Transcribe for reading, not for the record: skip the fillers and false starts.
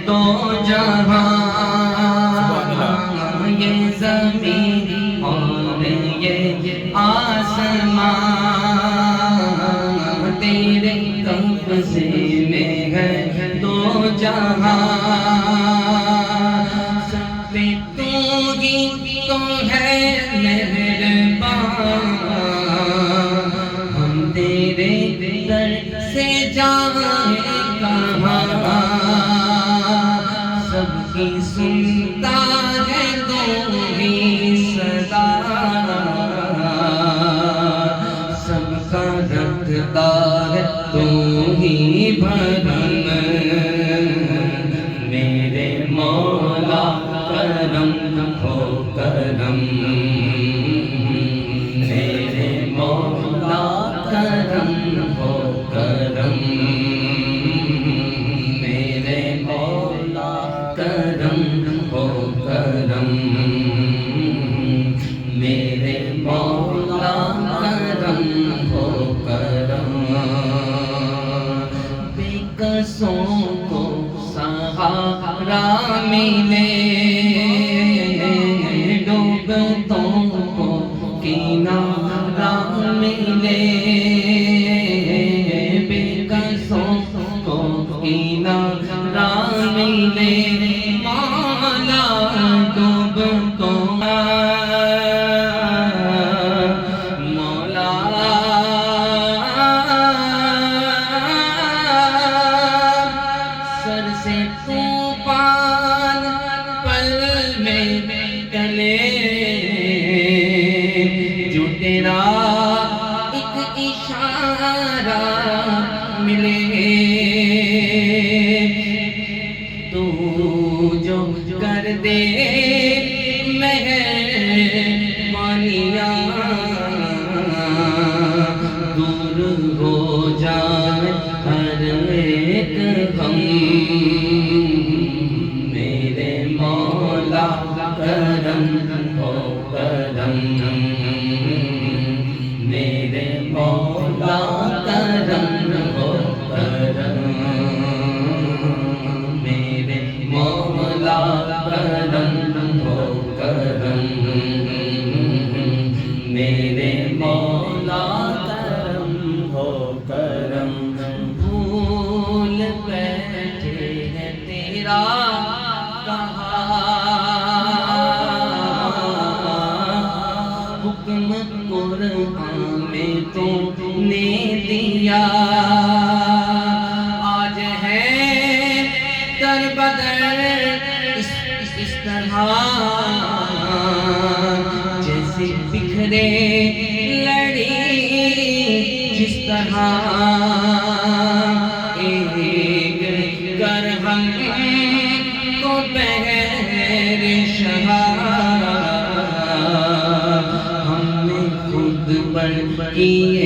تو جہاں یہ زمین اور یہ آسمان تیرے قبضے میں ہے تو جہاں سب پہ تو ہی تو ہے مہربان ہم تیرے در سے جائیں کہاں سب کی سنتا ہے تو ہی صدا سب کا رکھتا ہے تو ہی بھرم میرے مولا کرم ہو کرم میرے مولا کرم ہو کرم میرے مولا کرم ہو کرم میرے مولا کرم ہو کرم بے قصوں کو سہارا ملے ڈوبتوں کو کنارہ ملے بے قصوں کو کنارہ ملے مولا ڈوبتوں مولا سر سے طوفان پل میں ٹلے جو تیرا ایک اشارہ ملے تو جو کر دے مہربانیاں دور ہو جائے ہر ایک غم میرے مولا کرم ہو کرم میرے مولا کرم ہو کرم میرے مولا کرم ہو کرم میرے مولا کرم ہو کرم بھول بیٹھے ہیں تیرا کہا حکم قرآن میں تو نے دیا آج ہے در بدر اس طرح جیسے بکھرے لڑی جس طرح ایک گر ہم کو بغیر شہا ہم نے خود پر کیے